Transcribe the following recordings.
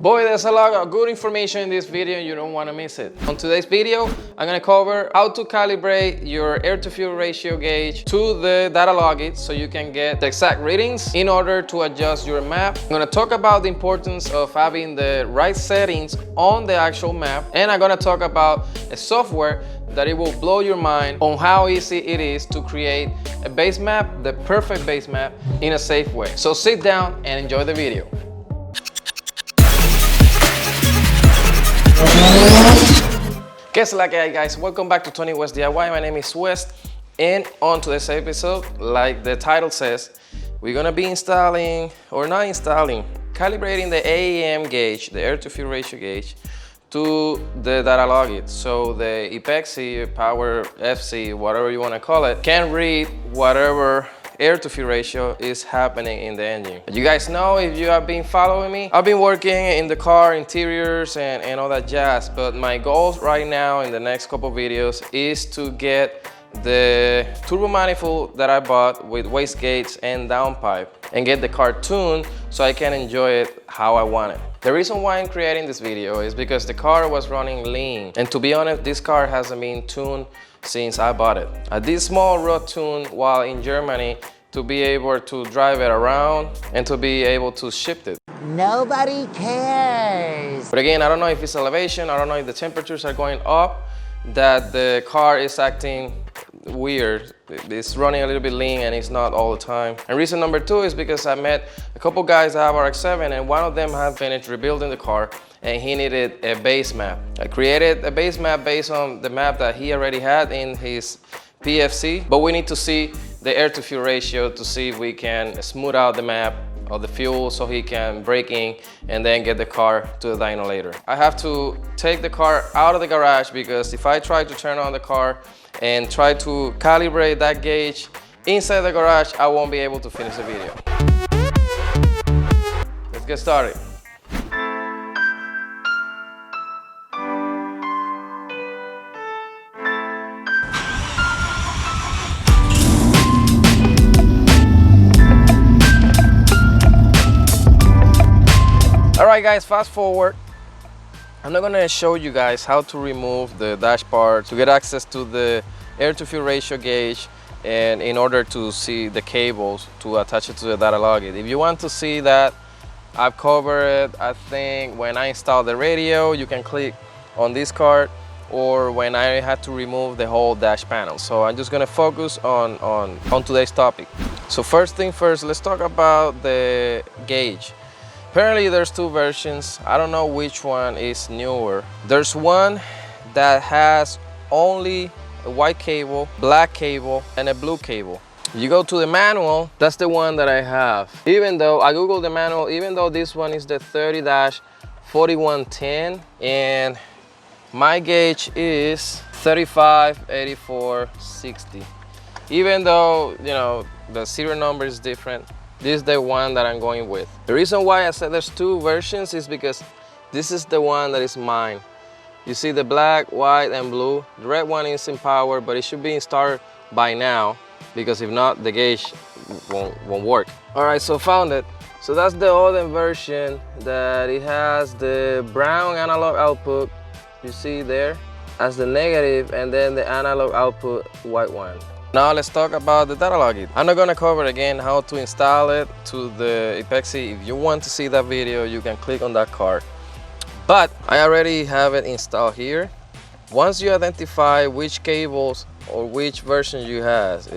Boy, there's a lot of good information in this video, you don't want to miss it. On today's video, I'm going to cover how to calibrate your air-to-fuel ratio gauge to the Datalogit so you can get the exact readings in order to adjust your map. I'm going to talk about the importance of having the right settings on the actual map, and I'm going to talk about a software that it will blow your mind on how easy it is to create a base map, the perfect base map, in a safe way. So sit down and enjoy the video. Guess like guys, welcome back to Tony West DIY. My name is West, and on today's episode, like the title says, we're gonna be calibrating the AEM gauge, the air-to-fuel ratio gauge, to the Datalogit. So the Apexi Power FC, whatever you want to call it, can read whatever air-to-fuel ratio is happening in the engine. You guys know, if you have been following me, I've been working in the car interiors and all that jazz, but my goals right now in the next couple videos is to get the turbo manifold that I bought with wastegates and downpipe and get the car tuned so I can enjoy it how I want it. The reason why I'm creating this video is because the car was running lean, and to be honest, this car hasn't been tuned since I bought it. I did small road tune while in Germany to be able to drive it around and to be able to shift it. Nobody cares. But again, I don't know if it's elevation, I don't know if the temperatures are going up, that the car is acting weird. It's running a little bit lean and it's not all the time. And reason number two is because I met a couple guys that have RX-7, and one of them had finished rebuilding the car and he needed a base map. I created a base map based on the map that he already had in his PFC, but we need to see the air-to-fuel ratio to see if we can smooth out the map of the fuel so he can break in and then get the car to the dyno later. I have to take the car out of the garage because if I try to turn on the car and try to calibrate that gauge inside the garage, I won't be able to finish the video. Let's get started. Alright guys, fast forward. I'm not gonna show you guys how to remove the dash bar to get access to the air-to-fuel ratio gauge and in order to see the cables to attach it to the Datalogit. If you want to see that, I've covered it, I think, when I installed the radio. You can click on this card, or when I had to remove the whole dash panel. So I'm just gonna focus on today's topic. So first thing first, let's talk about the gauge. Apparently there's two versions. I don't know which one is newer. There's one that has only a white cable, black cable, and a blue cable. You go to the manual, that's the one that I have. Even though I googled the manual, even though this one is the 30-4110, and my gauge is 358460. Even though, you know, the serial number is different, this is the one that I'm going with. The reason why I said there's two versions is because this is the one that is mine. You see the black, white, and blue. The red one is in power, but it should be installed by now, because if not, the gauge won't work. All right, so found it. So that's the older version that it has the brown analog output, you see there, as the negative, and then the analog output white one. Now let's talk about the Datalogit. I'm not gonna cover again how to install it to the Apexi. If you want to see that video, you can click on that card. But I already have it installed here. Once you identify which cables or which version you have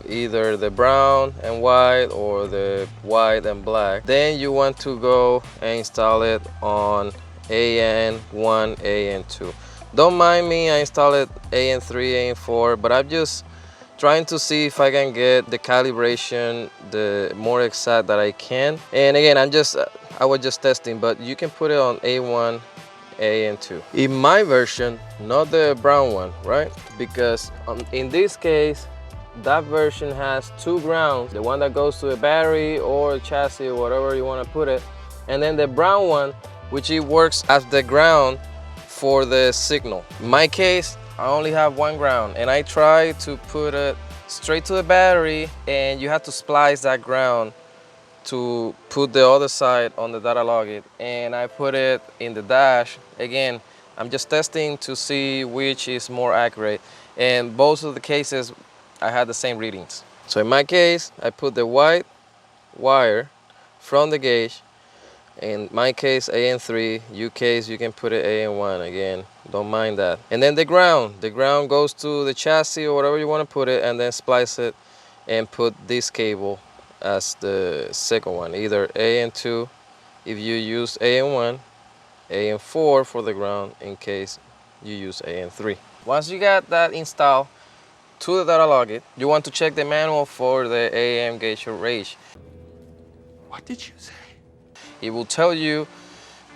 either the brown and white or the white and black, then you want to go and install it on AEM 2. Don't mind me, I installed AEM 3, AEM 4, but I'm just trying to see if I can get the calibration the more exact that I can. And again, I was just testing, but you can put it on A1, AEM 2. In my version, not the brown one, right? Because in this case, that version has two grounds, the one that goes to the battery or chassis or whatever you want to put it, and then the brown one, which it works as the ground for the signal. In my case, I only have one ground, and I try to put it straight to the battery, and you have to splice that ground to put the other side on the Datalogit, and I put it in the dash. Again, I'm just testing to see which is more accurate, and both of the cases I had the same readings. So in my case, I put the white wire from the gauge. In my case, AN3, your case, you can put it AN1, again, don't mind that. And then the ground goes to the chassis or whatever you want to put it, and then splice it and put this cable as the second one, either AN2 if you use AN1, AN4 for the ground in case you use AN3. Once you got that installed to the Datalogit, you want to check the manual for the AEM gauge range. What did you say? It will tell you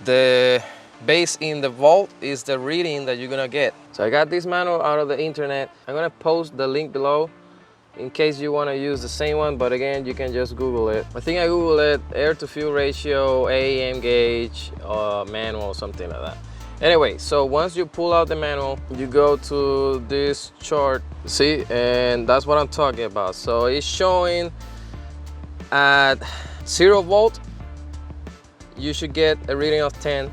the base in the volt is the reading that you're gonna get. So I got this manual out of the internet. I'm gonna post the link below in case you wanna use the same one, but again, you can just Google it. I think I Googled it, air to fuel ratio, AEM gauge, manual, something like that. Anyway, so once you pull out the manual, you go to this chart, see, and that's what I'm talking about. So it's showing at 0 volt, you should get a reading of 10,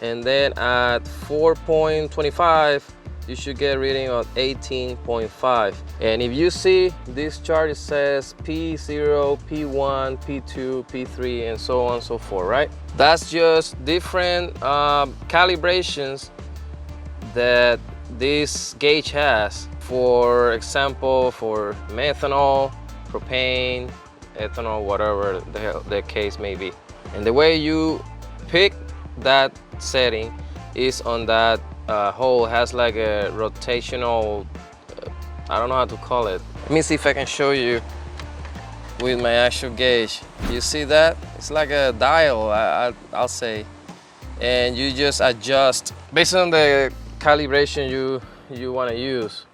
and then at 4.25 you should get a reading of 18.5. And if you see this chart, it says P0, P1, P2, P3, and so on and so forth, right? That's just different calibrations that this gauge has. For example, for methanol, propane, ethanol, whatever the case may be. And the way you pick that setting is on that hole. Has like a rotational, I don't know how to call it. Let me see if I can show you with my actual gauge. You see that? It's like a dial, I'll say. And you just adjust based on the calibration you want to use.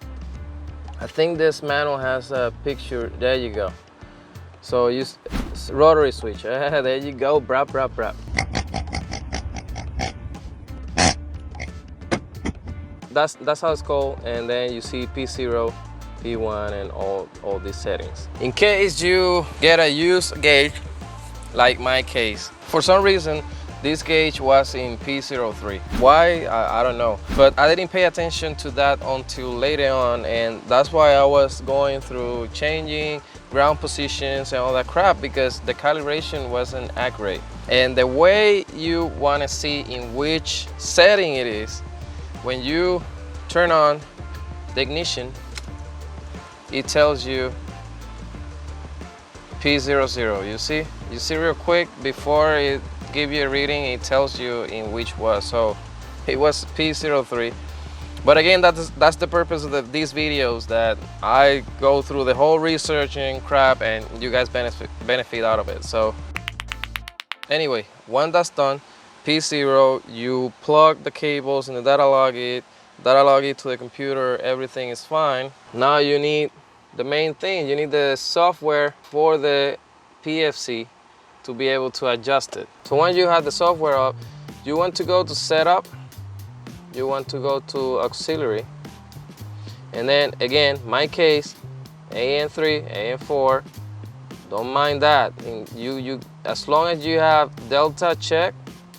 I think this manual has a picture. There you go. So use rotary switch. There you go, brap, brap, brap. That's how it's called. And then you see P0, P1, and all these settings. In case you get a used gauge, like my case, for some reason this gauge was in P03. Why? I don't know. But I didn't pay attention to that until later on, and that's why I was going through changing ground positions and all that crap, because the calibration wasn't accurate. And the way you want to see in which setting it is, when you turn on the ignition, it tells you P00. You see real quick before it give you a reading, it tells you in which was. So it was P03. But again, that's the purpose of these videos, that I go through the whole research and crap, and you guys benefit out of it. So anyway, when that's done, P0, you plug the cables in the Datalogit to the computer, everything is fine. Now you need the main thing, you need the software for the PFC to be able to adjust it. So once you have the software up, you want to go to setup, you want to go to auxiliary, and then again, my case, AN3, AN4, don't mind that. And you as long as you have delta check,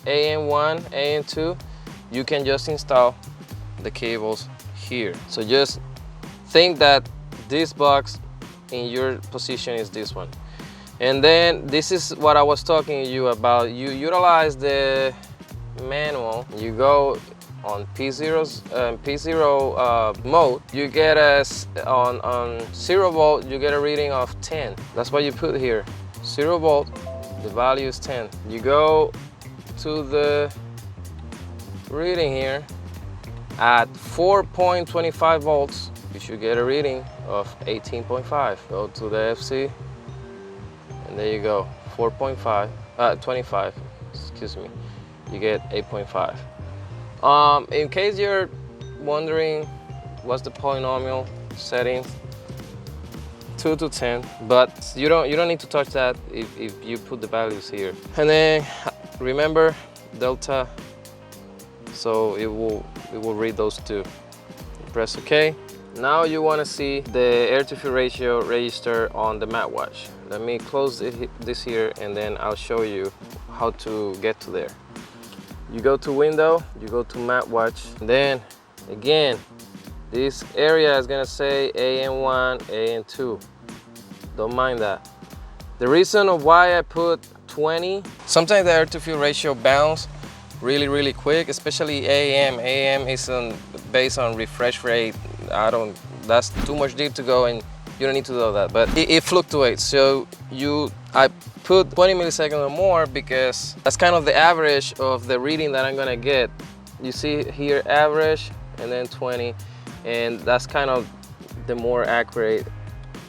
AN1, AN2, you can just install the cables here. So just think that this box in your position is this one. And then this is what I was talking to you about. You utilize the manual, you go on P0 mode, you get on 0 volt, you get a reading of 10. That's what you put here, 0 volt, the value is 10. You go to the reading here at 4.25 volts, you should get a reading of 18.5. Go to the FC, and there you go, 25, excuse me, you get 8.5. In case you're wondering what's the polynomial setting, 2 to 10, but you don't need to touch that if you put the values here. And then remember delta, so it will read those two. Press OK, Now you want to see the air-to-fuel ratio register on the map watch. Let me close this here and then I'll show you how to get to there. You go to window, you go to map watch, and then again, this area is gonna say AEM1, AEM2. Don't mind that. The reason of why I put 20, sometimes the air-to-fuel ratio bounce really quick, especially AEM. AEM is based on refresh rate. That's too much deep to go and you don't need to know that, but it fluctuates. So I put 20 milliseconds or more because that's kind of the average of the reading that I'm gonna get. You see here average and then 20, and that's kind of the more accurate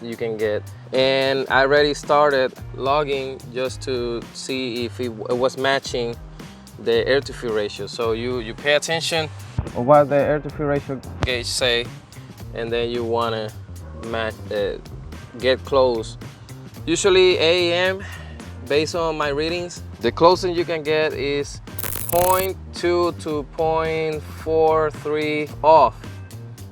you can get. And I already started logging just to see if it was matching the air-to-fuel ratio. So you pay attention of what the air-to-fuel ratio gauge say, and then you wanna match, get close. Usually AEM, based on my readings, the closest you can get is 0.2 to 0.43 off.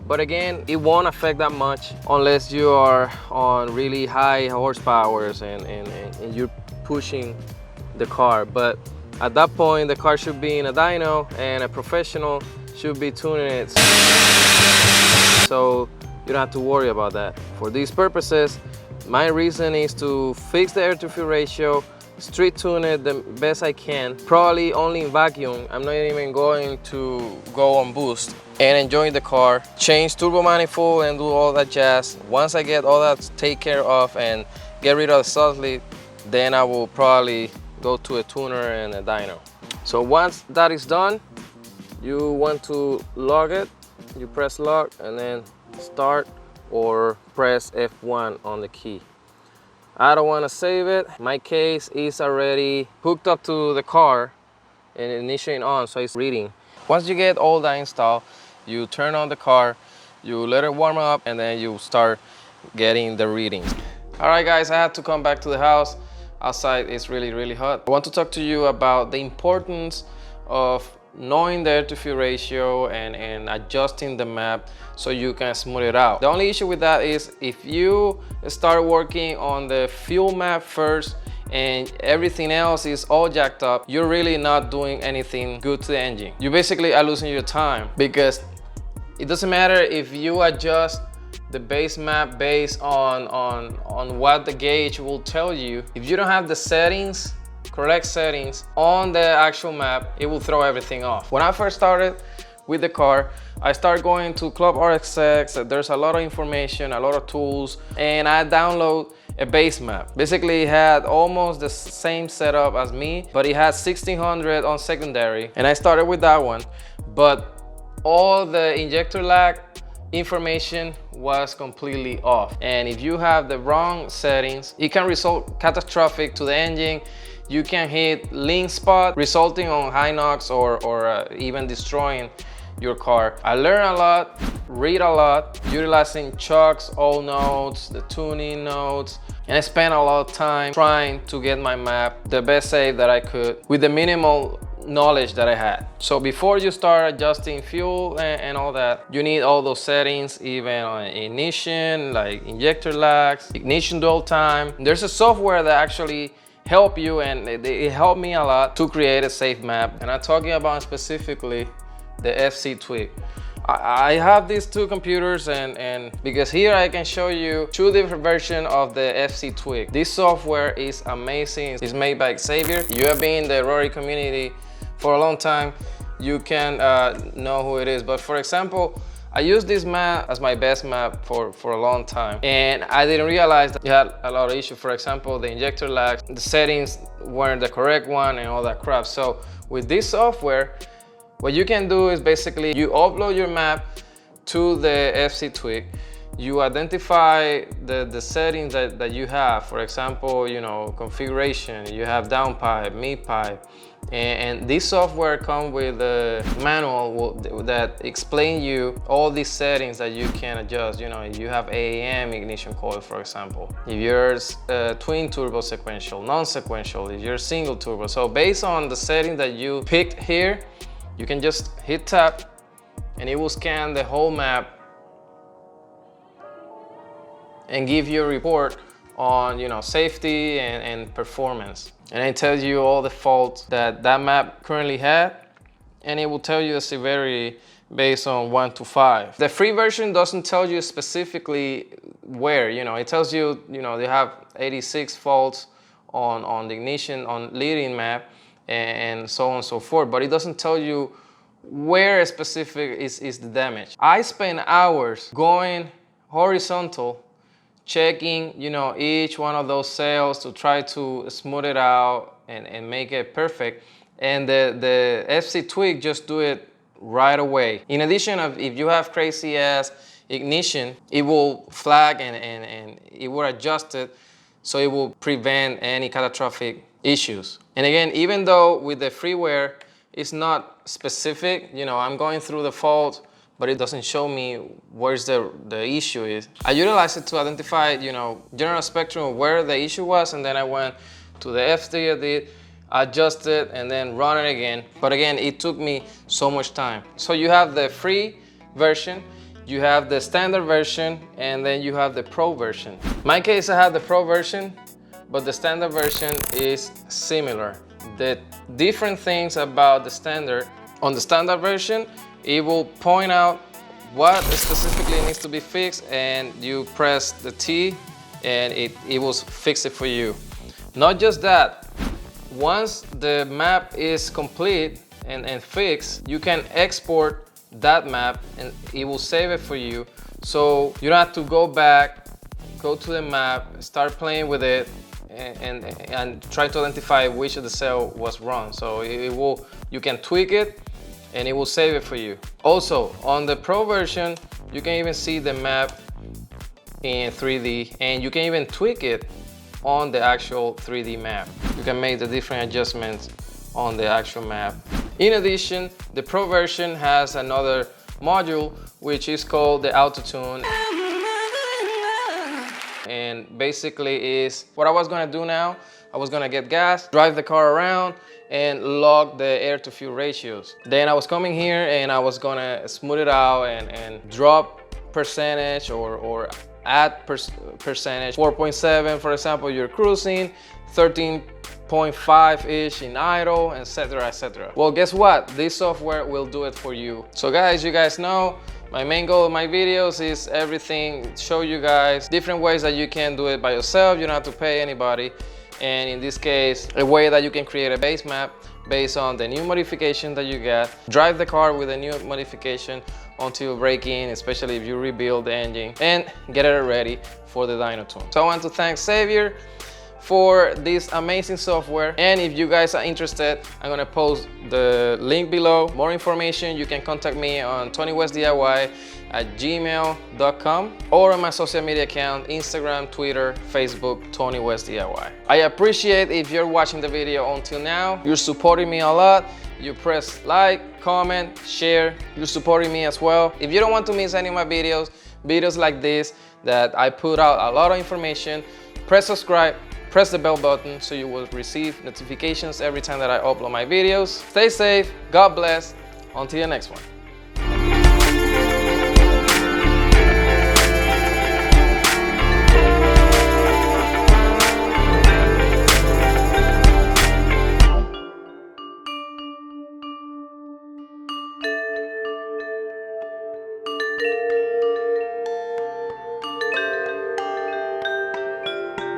But again, it won't affect that much unless you are on really high horsepowers and you're pushing the car. But at that point, the car should be in a dyno and a professional should be tuning it. So you don't have to worry about that. For these purposes, my reason is to fix the air-to-fuel ratio, street tune it the best I can, probably only in vacuum. I'm not even going to go on boost, and enjoy the car, change turbo manifold and do all that jazz. Once I get all that taken care of and get rid of the exhaust leak, then I will probably go to a tuner and a dyno. So once that is done, you want to log it. You press log and then start or press F1 on the key. I don't want to save it. My case is already hooked up to the car and initiating on, so it's reading. Once you get all that installed, you turn on the car, you let it warm up, and then you start getting the readings. All right guys, I had to come back to the house. Outside it's really hot. I want to talk to you about the importance of knowing the air-to-fuel ratio and adjusting the map so you can smooth it out. The only issue with that is if you start working on the fuel map first and everything else is all jacked up, you're really not doing anything good to the engine. You basically are losing your time, because it doesn't matter if you adjust the base map based on what the gauge will tell you. If you don't have the settings, correct settings on the actual map, it will throw everything off. When I first started with the car, I started going to Club RSX. There's a lot of information, a lot of tools, and I download a base map. Basically, it had almost the same setup as me, but it had 1600 on secondary, and I started with that one. But all the injector lag information was completely off, and if you have the wrong settings, it can result catastrophic to the engine. You can hit link spot, resulting on high knocks or even destroying your car. I learned a lot, read a lot, utilizing chucks, all notes, the tuning notes, and I spent a lot of time trying to get my map the best save that I could with the minimal knowledge that I had. So before you start adjusting fuel and all that, you need all those settings, even on ignition, like injector lags, ignition dwell time. There's a software that actually help you, and it helped me a lot to create a safe map. And I'm talking about specifically the FC Tweak. I have these two computers, and because here I can show you two different versions of the FC Tweak. This software is amazing. It's made by Xavier. You have been in the Rory community for a long time, you can know who it is. But for example, I used this map as my best map for a long time, and I didn't realize that it had a lot of issues. For example, the injector lag, the settings weren't the correct one, and all that crap. So with this software, what you can do is basically you upload your map to the FC Tweak. You identify the settings that you have. For example, you know, configuration, you have downpipe, mid-pipe, and this software comes with a manual that explains you all these settings that you can adjust. You know, if you have AEM ignition coil, for example, if you're twin turbo sequential, non-sequential, if you're single turbo. So based on the setting that you picked here, you can just hit tap and it will scan the whole map and give you a report on, you know, safety and performance. And it tells you all the faults that that map currently had, and it will tell you the severity based on 1 to 5. The free version doesn't tell you specifically where, you know, it tells you, you know, they have 86 faults on the ignition, on leading map, and so on and so forth, but it doesn't tell you where specific is the damage. I spent hours going horizontal, checking, you know, each one of those cells to try to smooth it out and make it perfect. And the FC tweak just do it right away. In addition, if you have crazy ass ignition, it will flag and it will adjust it so it will prevent any catastrophic issues. And again, even though with the freeware it's not specific, you know, I'm going through the fault, but it doesn't show me where's the issue is. I utilized it to identify, you know, general spectrum of where the issue was, and then I went to the FD, I did, adjust it, and then run it again. But again, it took me so much time. So you have the free version, you have the standard version, and then you have the pro version. In my case, I have the pro version, but the standard version is similar. The different things about the standard, on the standard version, it will point out what specifically needs to be fixed, and you press the T and it will fix it for you. Not just that, once the map is complete and fixed, you can export that map and it will save it for you. So you don't have to go back, go to the map, start playing with it, and try to identify which of the cell was wrong. So you can tweak it and it will save it for you. Also, on the pro version, you can even see the map in 3D, and you can even tweak it on the actual 3D map. You can make the different adjustments on the actual map. In addition, the pro version has another module which is called the auto tune. And basically is what I was gonna do now. I was gonna get gas, drive the car around, and log the air to fuel ratios. Then I was coming here and I was gonna smooth it out and drop percentage or add percentage. 4.7, for example, you're cruising, 13.5-ish in idle, etc., etc. Well, guess what? This software will do it for you. So guys, you guys know, my main goal of my videos is everything, show you guys different ways that you can do it by yourself. You don't have to pay anybody. And in this case, a way that you can create a base map based on the new modification that you get. Drive the car with a new modification until break-in, especially if you rebuild the engine, and get it ready for the dyno tune. So I want to thank Xavier for this amazing software. And if you guys are interested, I'm gonna post the link below. More information, you can contact me on TonyWestDIY@gmail.com or on my social media account, Instagram, Twitter, Facebook, TonyWestDIY. I appreciate if you're watching the video until now. You're supporting me a lot. You press like, comment, share. You're supporting me as well. If you don't want to miss any of my videos like this that I put out a lot of information, press subscribe, press the bell button so you will receive notifications every time that I upload my videos. Stay safe, God bless, until the next one.